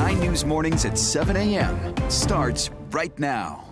9 News Mornings at 7 a.m. starts right now.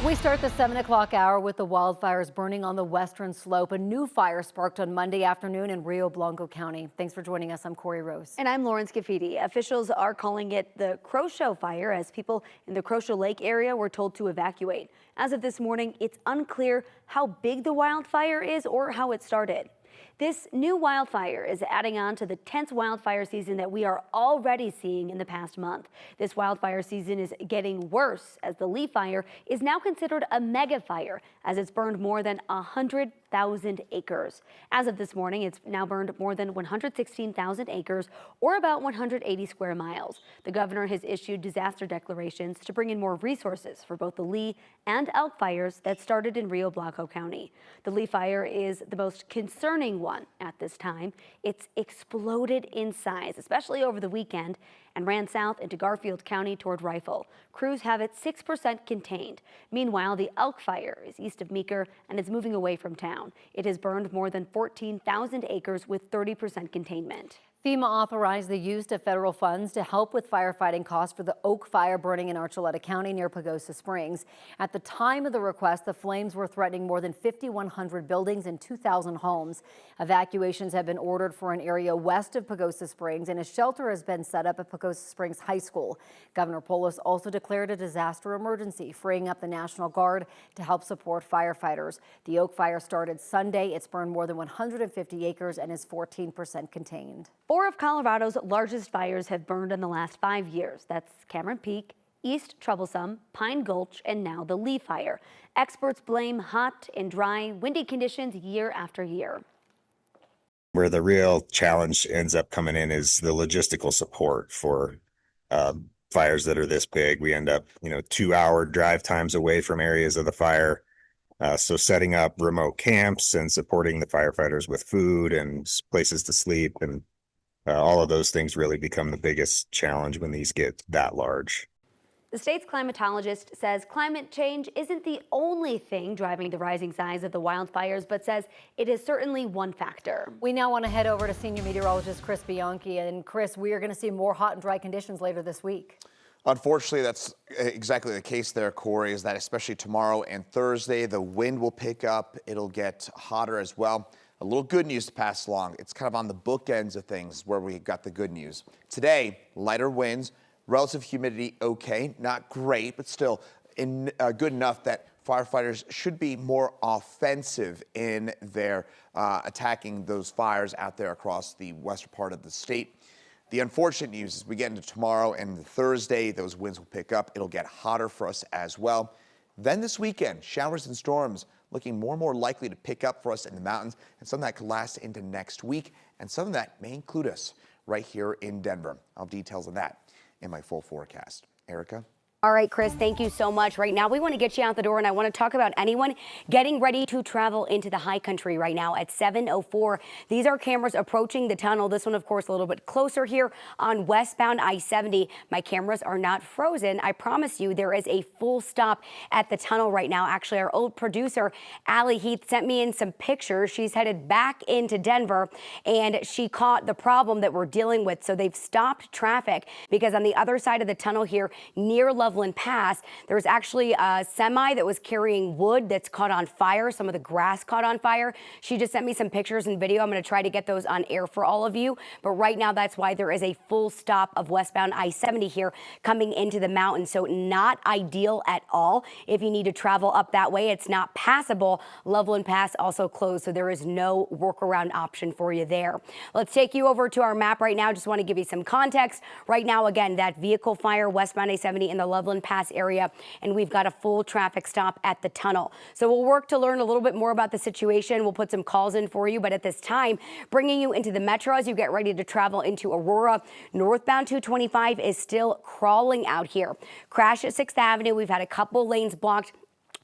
We start the 7 o'clock hour with the wildfires burning on the western slope. A new fire sparked on Monday afternoon in Rio Blanco County. Thanks for joining us. I'm Corey Rose. And I'm Lauren Scafidi. Officials are calling it the Croshow fire as people in the Croshow Lake area were told to evacuate. As of this morning, it's unclear how big the wildfire is or how it started. This new wildfire is adding on to the tense wildfire season that we are already seeing in the past month. This wildfire season is getting worse as the Lee fire is now considered a mega fire as it's burned more than 100,000 acres. As of this morning, it's now burned more than 116,000 acres or about 180 square miles. The governor has issued disaster declarations to bring in more resources for both the Lee and Elk fires that started in Rio Blanco County. The Lee fire is the most concerning one at this time. It's exploded in size, especially over the weekend, and ran south into Garfield County toward Rifle. Crews have it 6% contained. Meanwhile, the Elk fire is east of Meeker and is moving away from town. It has burned more than 14,000 acres with 30% containment. FEMA authorized the use of federal funds to help with firefighting costs for the Oak fire burning in Archuleta County near Pagosa Springs. At the time of the request, the flames were threatening more than 5,100 buildings and 2,000 homes. Evacuations have been ordered for an area west of Pagosa Springs, and a shelter has been set up at Pagosa Springs High School. Governor Polis also declared a disaster emergency, freeing up the National Guard to help support firefighters. The Oak fire started Sunday. It's burned more than 150 acres and is 14% contained. 4 of Colorado's largest fires have burned in the last 5 years. That's Cameron Peak, East Troublesome, Pine Gulch, and now the Lee fire. Experts blame hot and dry, windy conditions year after year. Where the real challenge ends up coming in is the logistical support for fires that are this big. We end up, 2-hour drive times away from areas of the fire. So setting up remote camps and supporting the firefighters with food and places to sleep and all of those things really become the biggest challenge when these get that large. The state's climatologist says climate change isn't the only thing driving the rising size of the wildfires, but says it is certainly one factor. We now want to head over to senior meteorologist Chris Bianchi. And Chris, we are going to see more hot and dry conditions later this week. Unfortunately, that's exactly the case there, Corey, is that especially tomorrow and Thursday, the wind will pick up. It'll get hotter as well. A little good news to pass along. It's kind of on the bookends of things where we got the good news. Today, lighter winds, relative humidity okay, not great, but still good enough that firefighters should be more offensive in their attacking those fires out there across the western part of the state. The unfortunate news is we get into tomorrow and Thursday, those winds will pick up. It'll get hotter for us as well. Then this weekend, showers and storms looking more and more likely to pick up for us in the mountains, and some that could last into next week, and some of that may include us right here in Denver. I'll have details on that in my full forecast. Erica? All right, Chris, thank you so much. Right now, we want to get you out the door, and I want to talk about anyone getting ready to travel into the high country right now at 7:04. These are cameras approaching the tunnel. This one, of course, a little bit closer here on westbound I-70. My cameras are not frozen. I promise you there is a full stop at the tunnel right now. Actually, our old producer, Allie Heath, sent me in some pictures. She's headed back into Denver, and she caught the problem that we're dealing with. So they've stopped traffic because on the other side of the tunnel here near Loveland Pass, there was actually a semi that was carrying wood that's caught on fire. Some of the grass caught on fire. She just sent me some pictures and video. I'm going to try to get those on air for all of you. But right now, that's why there is a full stop of westbound I-70 here coming into the mountain. So not ideal at all. If you need to travel up that way, it's not passable. Loveland Pass also closed, so there is no workaround option for you there. Let's take you over to our map right now. Just want to give you some context. Right now, again, that vehicle fire westbound I-70 in the Loveland Pass area, and we've got a full traffic stop at the tunnel. So we'll work to learn a little bit more about the situation. We'll put some calls in for you, but at this time, bringing you into the metro as you get ready to travel into Aurora. Northbound 225 is still crawling out here. Crash at 6th Avenue. We've had a couple lanes blocked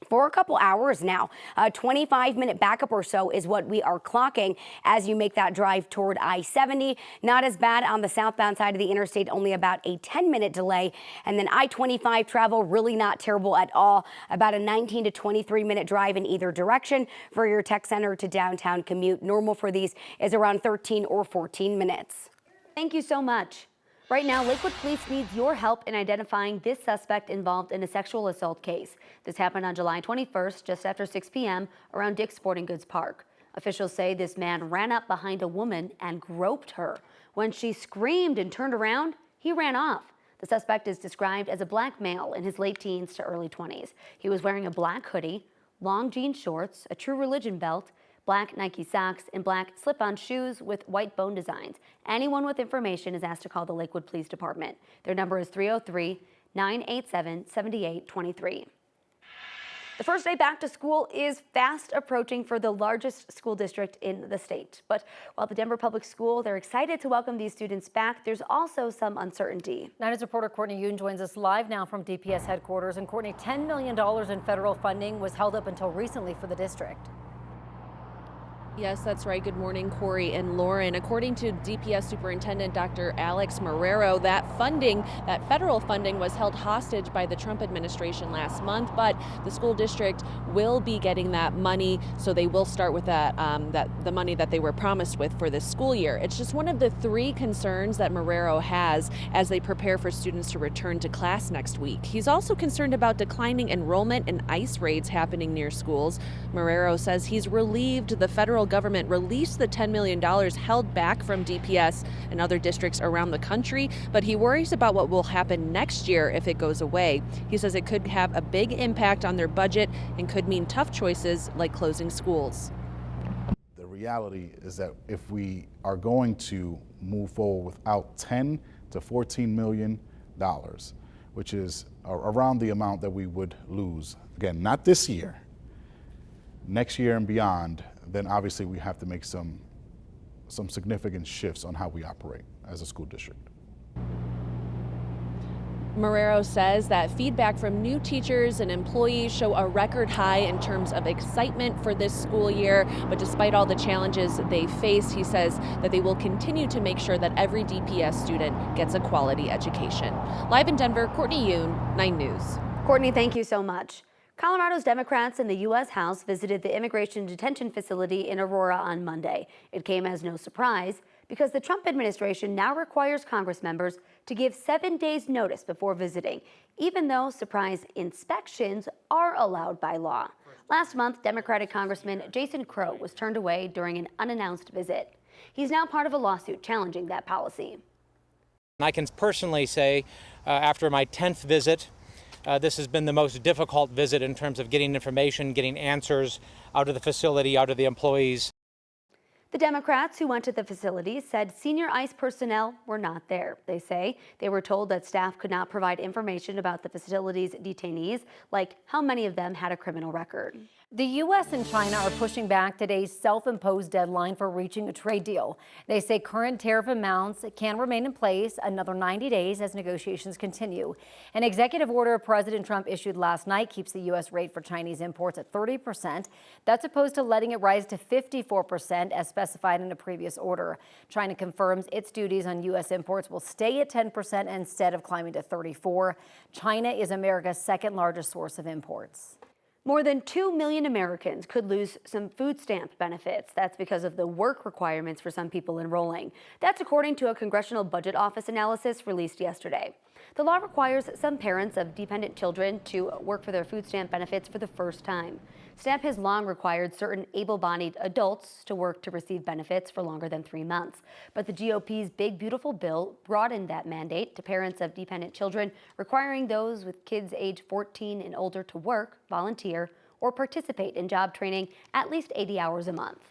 for a couple hours now. A 25-minute backup or so is what we are clocking as you make that drive toward I-70. Not as bad on the southbound side of the interstate, only about a 10-minute delay. And then I-25 travel, really not terrible at all. About a 19 to 23-minute drive in either direction for your tech center to downtown commute. Normal for these is around 13 or 14 minutes. Thank you so much. Right now, Lakewood Police needs your help in identifying this suspect involved in a sexual assault case. This happened on July 21st, just after 6 p.m. around Dick's Sporting Goods Park. Officials say this man ran up behind a woman and groped her. When she screamed and turned around, he ran off. The suspect is described as a black male in his late teens to early 20s. He was wearing a black hoodie, long jean shorts, a True Religion belt, black Nike socks, and black slip-on shoes with white bone designs. Anyone with information is asked to call the Lakewood Police Department. Their number is 303-987-7823. The first day back to school is fast approaching for the largest school district in the state. But while the Denver Public School, they're excited to welcome these students back, there's also some uncertainty. 9 News reporter Courtney Yoon joins us live now from DPS headquarters. And Courtney, $10 million in federal funding was held up until recently for the district. Yes, that's right. Good morning, Corey and Lauren. According to DPS Superintendent Dr. Alex Marrero, that federal funding was held hostage by the Trump administration last month, but the school district will be getting that money, so they will start with the money that they were promised with for this school year. It's just one of the 3 concerns that Marrero has as they prepare for students to return to class next week. He's also concerned about declining enrollment and ICE raids happening near schools. Marrero says he's relieved the federal government released the $10 million held back from DPS and other districts around the country, but he worries about what will happen next year if it goes away. He says it could have a big impact on their budget and could mean tough choices like closing schools. The reality is that if we are going to move forward without $10 to $14 million, which is around the amount that we would lose, again, not this year, next year and beyond, then obviously we have to make some significant shifts on how we operate as a school district. Marrero says that feedback from new teachers and employees show a record high in terms of excitement for this school year. But despite all the challenges they face, he says that they will continue to make sure that every DPS student gets a quality education. Live in Denver, Courtney Yoon, 9 News. Courtney, thank you so much. Colorado's Democrats in the U.S. House visited the immigration detention facility in Aurora on Monday. It came as no surprise because the Trump administration now requires Congress members to give 7 days notice before visiting, even though surprise inspections are allowed by law. Last month, Democratic Congressman Jason Crow was turned away during an unannounced visit. He's now part of a lawsuit challenging that policy. I can personally say after my 10th visit, this has been the most difficult visit in terms of getting information, getting answers out of the facility, out of the employees. The Democrats who went to the facility said senior ICE personnel were not there. They say they were told that staff could not provide information about the facility's detainees, like how many of them had a criminal record. The U.S. and China are pushing back today's self-imposed deadline for reaching a trade deal. They say current tariff amounts can remain in place another 90 days as negotiations continue. An executive order President Trump issued last night keeps the U.S. rate for Chinese imports at 30%. That's opposed to letting it rise to 54% as specified in a previous order. China confirms its duties on U.S. imports will stay at 10% instead of climbing to 34%. China is America's second largest source of imports. More than 2 million Americans could lose some food stamp benefits. That's because of the work requirements for some people enrolling. That's according to a Congressional Budget Office analysis released yesterday. The law requires some parents of dependent children to work for their food stamp benefits for the first time. SNAP has long required certain able-bodied adults to work to receive benefits for longer than 3 months. But the GOP's Big Beautiful Bill broadened that mandate to parents of dependent children, requiring those with kids age 14 and older to work, volunteer, or participate in job training at least 80 hours a month.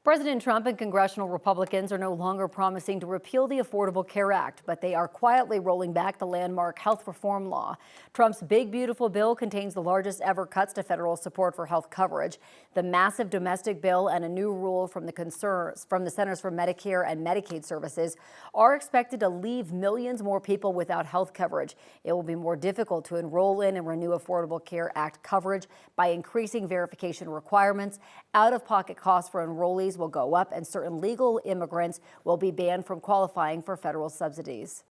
President Trump and congressional Republicans are no longer promising to repeal the Affordable Care Act, but they are quietly rolling back the landmark health reform law. Trump's Big Beautiful Bill contains the largest ever cuts to federal support for health coverage. The massive domestic bill and a new rule from the Centers for Medicare and Medicaid Services are expected to leave millions more people without health coverage. It will be more difficult to enroll in and renew Affordable Care Act coverage by increasing verification requirements. Out-of-pocket costs for enrollees will go up, and certain legal immigrants will be banned from qualifying for federal subsidies.